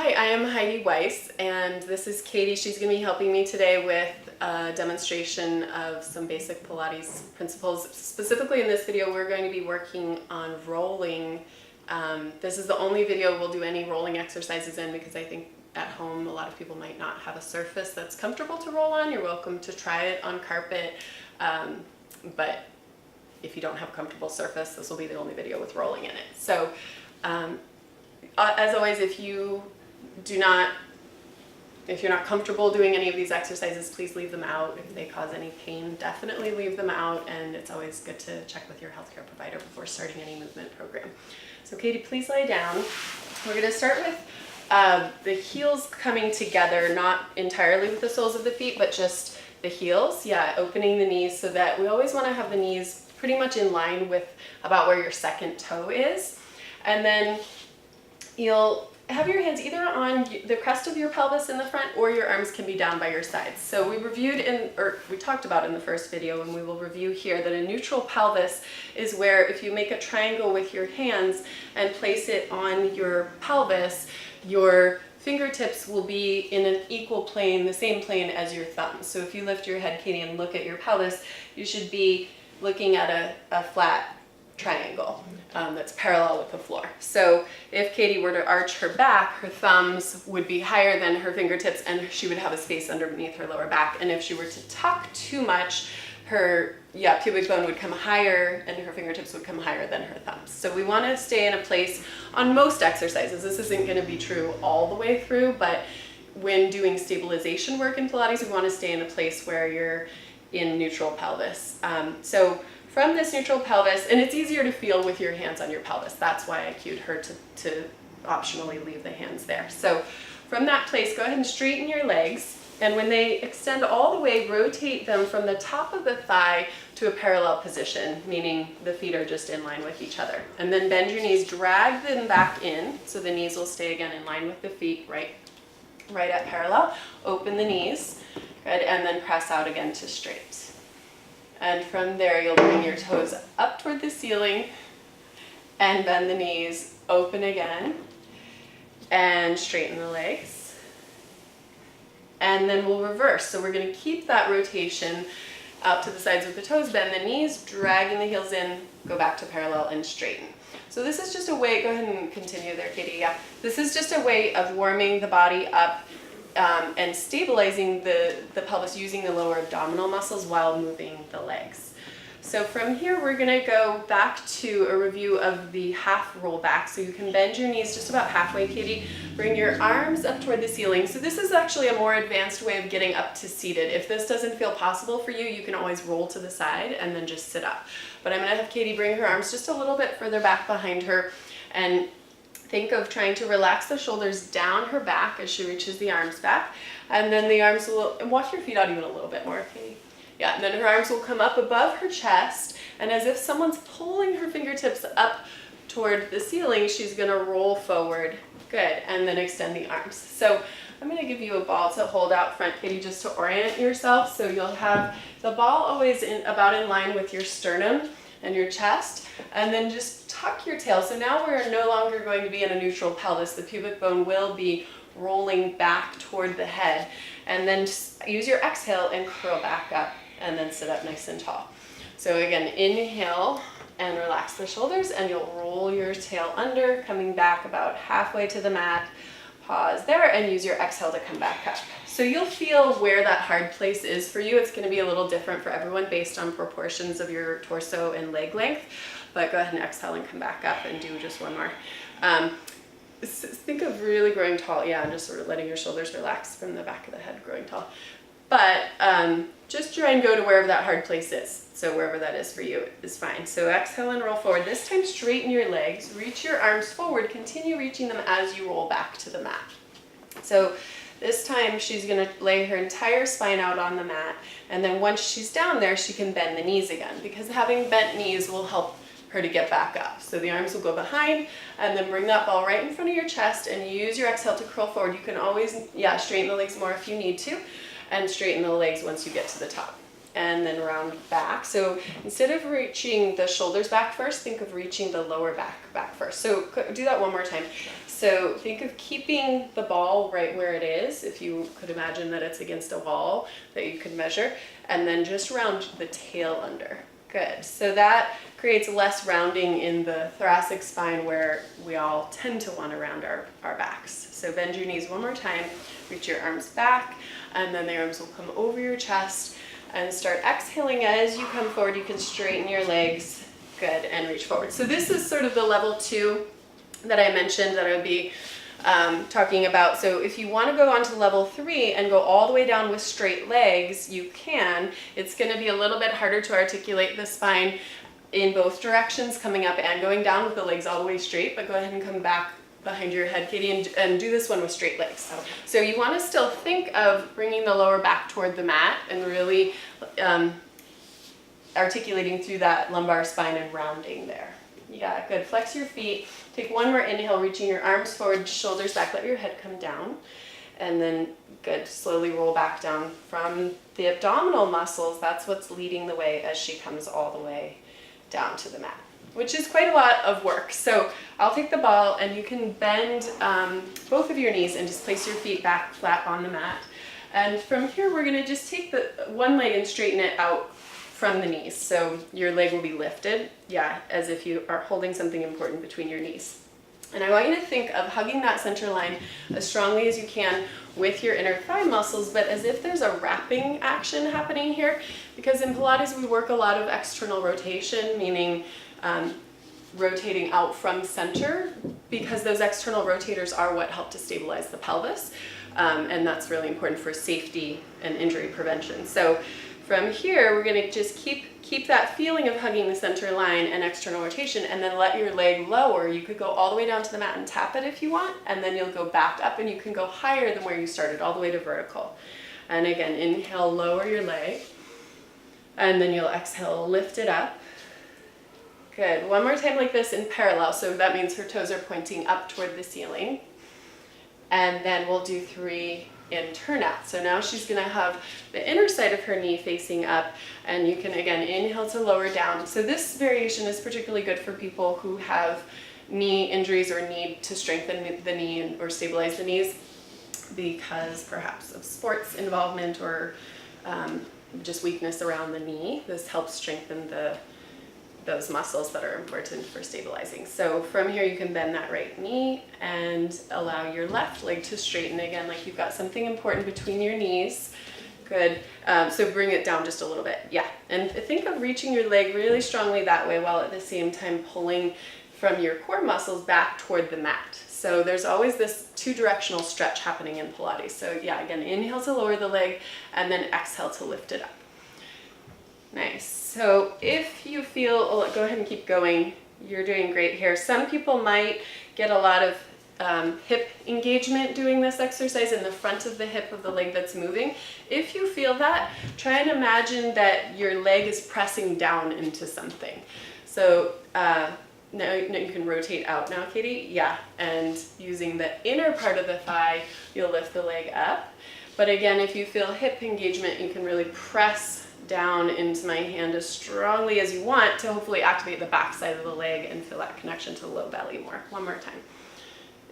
Hi, I am Heidi Weiss, and this is Katie. She's going to be helping me today with a demonstration of some basic Pilates principles. Specifically in this video, we're going to be working on rolling. This is the only video we'll do any rolling exercises in because I think at home a lot of people might not have a surface that's comfortable to roll on. You're welcome to try it on carpet, but if you don't have a comfortable surface, this will be the only video with rolling in it. So as always, if you're not comfortable doing any of these exercises, please leave them out. If they cause any pain, definitely leave them out, and it's always good to check with your healthcare provider before starting any movement program. So Katie, please lie down. We're going to start with the heels coming together, not entirely with the soles of the feet, but just the heels. Yeah, opening the knees so that we always want to have the knees pretty much in line with about where your second toe is. And then you'll have your hands either on the crest of your pelvis in the front, or your arms can be down by your sides. So we talked about in the first video, and we will review here, that a neutral pelvis is where if you make a triangle with your hands and place it on your pelvis, your fingertips will be in an equal plane, the same plane as your thumbs. So if you lift your head, Katie, and look at your pelvis, you should be looking at a flat triangle that's parallel with the floor. So if Katie were to arch her back, her thumbs would be higher than her fingertips and she would have a space underneath her lower back. And if she were to tuck too much, her pubic bone would come higher and her fingertips would come higher than her thumbs. So we want to stay in a place on most exercises. This isn't going to be true all the way through, but when doing stabilization work in Pilates, we want to stay in a place where you're in neutral pelvis. So from this neutral pelvis, and it's easier to feel with your hands on your pelvis. That's why I cued her to optionally leave the hands there. So from that place, go ahead and straighten your legs. And when they extend all the way, rotate them from the top of the thigh to a parallel position, meaning the feet are just in line with each other. And then bend your knees, drag them back in, so the knees will stay again in line with the feet, right at parallel. Open the knees, good, and then press out again to straight. And from there, you'll bring your toes up toward the ceiling and bend the knees, open again, and straighten the legs. And then we'll reverse. So we're going to keep that rotation out to the sides with the toes, bend the knees, dragging the heels in, go back to parallel and straighten. So this is just a way, go ahead and continue there, Katie. Yeah. This is just a way of warming the body up and stabilizing the pelvis using the lower abdominal muscles while moving the legs. So from here, we're going to go back to a review of the half roll back. So you can bend your knees just about halfway, Katie. Bring your arms up toward the ceiling. So this is actually a more advanced way of getting up to seated. If this doesn't feel possible for you, you can always roll to the side and then just sit up. But I'm going to have Katie bring her arms just a little bit further back behind her, and think of trying to relax the shoulders down her back as she reaches the arms back. And then the arms will, and walk your feet out even a little bit more, Katie. Yeah, and then her arms will come up above her chest, and as if someone's pulling her fingertips up toward the ceiling, she's gonna roll forward. Good, and then extend the arms. So I'm gonna give you a ball to hold out front, Katie, just to orient yourself. So you'll have the ball always about in line with your sternum and your chest, and then just tuck your tail. So now we're no longer going to be in a neutral pelvis. The pubic bone will be rolling back toward the head. And then just use your exhale and curl back up, and then sit up nice and tall. So again, inhale and relax the shoulders, and you'll roll your tail under, coming back about halfway to the mat. Pause there and use your exhale to come back up. So you'll feel where that hard place is for you. It's going to be a little different for everyone based on proportions of your torso and leg length, but go ahead and exhale and come back up and do just one more. Think of really growing tall, and just sort of letting your shoulders relax from the back of the head, growing tall. But just try and go to wherever that hard place is. So wherever that is for you is fine. So exhale and roll forward. This time straighten your legs, reach your arms forward, continue reaching them as you roll back to the mat. So this time she's going to lay her entire spine out on the mat, and then once she's down there, she can bend the knees again, because having bent knees will help her to get back up. So the arms will go behind, and then bring that ball right in front of your chest, and use your exhale to curl forward. You can always, straighten the legs more if you need to, and straighten the legs once you get to the top. and then round back. So instead of reaching the shoulders back first, think of reaching the lower back first. So do that one more time. So think of keeping the ball right where it is, if you could imagine that it's against a wall that you could measure, and then just round the tail under. Good. So that creates less rounding in the thoracic spine where we all tend to want to round our backs. So bend your knees one more time, reach your arms back, and then the arms will come over your chest, and start exhaling. As you come forward, you can straighten your legs. Good, and reach forward. So this is sort of the level 2 that I mentioned that I would be talking about. So if you want to go on to level 3 and go all the way down with straight legs, you can. It's going to be a little bit harder to articulate the spine in both directions, coming up and going down with the legs all the way straight, but go ahead and come back behind your head, Katie, and do this one with straight legs. Okay. So you want to still think of bringing the lower back toward the mat and really articulating through that lumbar spine and rounding there. Yeah, good. Flex your feet. Take one more inhale, reaching your arms forward, shoulders back, let your head come down. And then, good, slowly roll back down from the abdominal muscles. That's what's leading the way as she comes all the way down to the mat, which is quite a lot of work. So I'll take the ball and you can bend both of your knees and just place your feet back flat on the mat. And from here, we're gonna just take the one leg and straighten it out from the knees. So your leg will be lifted, yeah, as if you are holding something important between your knees. And I want you to think of hugging that center line as strongly as you can with your inner thigh muscles, but as if there's a wrapping action happening here, because in Pilates we work a lot of external rotation, meaning rotating out from center, because those external rotators are what help to stabilize the pelvis, and that's really important for safety and injury prevention. So from here, we're going to just keep that feeling of hugging the center line and external rotation, and then let your leg lower. You could go all the way down to the mat and tap it if you want, and then you'll go back up and you can go higher than where you started, all the way to vertical. And again, inhale, lower your leg, and then you'll exhale, lift it up. Good. One more time like this in parallel, so that means her toes are pointing up toward the ceiling. And then we'll do 3 in turnout. So now she's going to have the inner side of her knee facing up, and you can again inhale to lower down. So this variation is particularly good for people who have knee injuries or need to strengthen the knee or stabilize the knees because perhaps of sports involvement or just weakness around the knee. This helps strengthen those muscles that are important for stabilizing. So from here you can bend that right knee and allow your left leg to straighten again, like you've got something important between your knees. Good. So bring it down just a little bit. Yeah. And think of reaching your leg really strongly that way while at the same time pulling from your core muscles back toward the mat. So there's always this 2-directional stretch happening in Pilates. So yeah, again, inhale to lower the leg and then exhale to lift it up. Nice. So if you feel, go ahead and keep going. You're doing great here. Some people might get a lot of hip engagement doing this exercise in the front of the hip of the leg that's moving. If you feel that, try and imagine that your leg is pressing down into something. So now you can rotate out now, Katie. Yeah, and using the inner part of the thigh, you'll lift the leg up. But again, if you feel hip engagement, you can really press down into my hand as strongly as you want to hopefully activate the back side of the leg and feel that connection to the low belly more. One more time.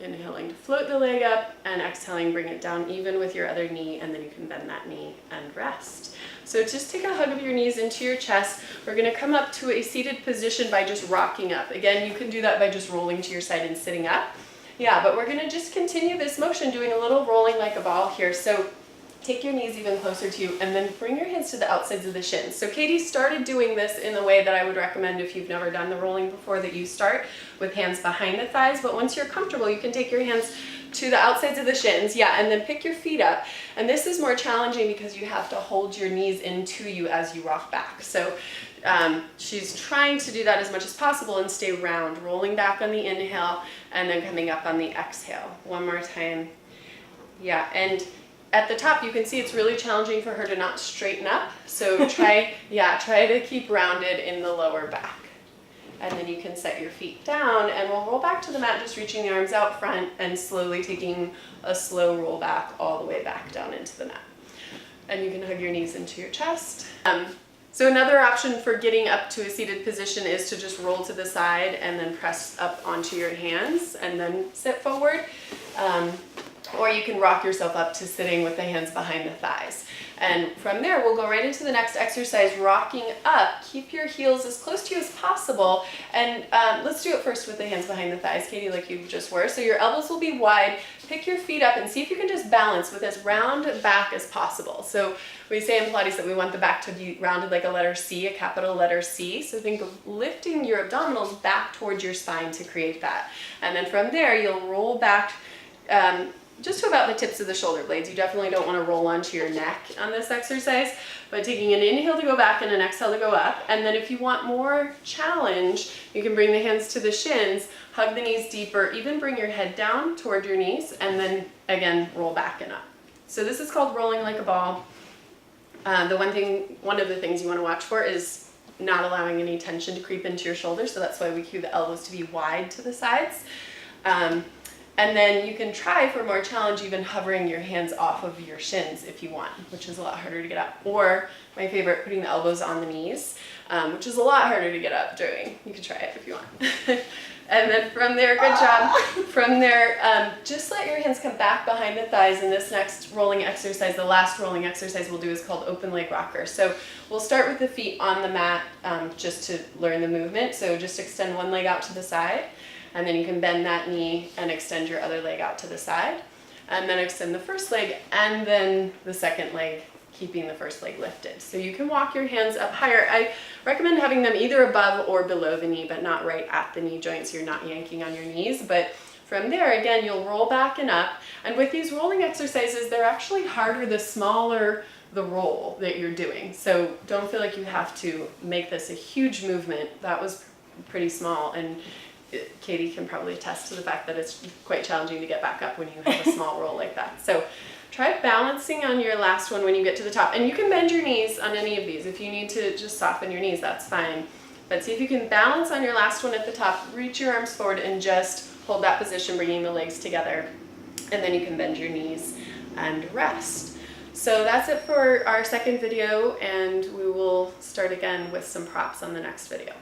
Inhaling to float the leg up and exhaling, bring it down even with your other knee, and then you can bend that knee and rest. So just take a hug of your knees into your chest. We're going to come up to a seated position by just rocking up. Again, you can do that by just rolling to your side and sitting up. Yeah, but we're going to just continue this motion doing a little rolling like a ball here. So take your knees even closer to you and then bring your hands to the outsides of the shins. So Katie started doing this in the way that I would recommend if you've never done the rolling before, that you start with hands behind the thighs, but once you're comfortable, you can take your hands to the outsides of the shins, yeah, and then pick your feet up. And this is more challenging because you have to hold your knees into you as you rock back. So she's trying to do that as much as possible and stay round, rolling back on the inhale and then coming up on the exhale. One more time. Yeah, and at the top, you can see it's really challenging for her to not straighten up. So try to keep rounded in the lower back. And then you can set your feet down and we'll roll back to the mat, just reaching the arms out front and slowly taking a slow roll back all the way back down into the mat. and you can hug your knees into your chest. So another option for getting up to a seated position is to just roll to the side and then press up onto your hands and then sit forward. Or you can rock yourself up to sitting with the hands behind the thighs. And from there, we'll go right into the next exercise, rocking up. Keep your heels as close to you as possible. And let's do it first with the hands behind the thighs, Katie, like you just were. So your elbows will be wide. Pick your feet up and see if you can just balance with as round back as possible. So we say in Pilates that we want the back to be rounded like a letter C, a capital letter C. So think of lifting your abdominals back towards your spine to create that. And then from there, you'll roll back just to about the tips of the shoulder blades. You definitely don't want to roll onto your neck on this exercise, but taking an inhale to go back and an exhale to go up. And then if you want more challenge, you can bring the hands to the shins, hug the knees deeper, even bring your head down toward your knees, and then again, roll back and up. So this is called rolling like a ball. One of the things you want to watch for is not allowing any tension to creep into your shoulders. So that's why we cue the elbows to be wide to the sides. And then you can try for more challenge, even hovering your hands off of your shins if you want, which is a lot harder to get up. Or my favorite, putting the elbows on the knees, which is a lot harder to get up doing. You can try it if you want. And then from there, good job. From there, just let your hands come back behind the thighs. And this next rolling exercise, the last rolling exercise we'll do is called open leg rocker. So we'll start with the feet on the mat just to learn the movement. So just extend one leg out to the side. And then you can bend that knee and extend your other leg out to the side. And then extend the first leg and then the second leg, keeping the first leg lifted. So you can walk your hands up higher. I recommend having them either above or below the knee, but not right at the knee joint, so you're not yanking on your knees. But from there, again, you'll roll back and up. And with these rolling exercises, they're actually harder the smaller the roll that you're doing. So don't feel like you have to make this a huge movement. That was pretty small. And Katie can probably attest to the fact that it's quite challenging to get back up when you have a small roll like that. So try balancing on your last one when you get to the top. And you can bend your knees on any of these. If you need to just soften your knees, that's fine. But see if you can balance on your last one at the top. Reach your arms forward and just hold that position, bringing the legs together. And then you can bend your knees and rest. So that's it for our second video, and we will start again with some props on the next video.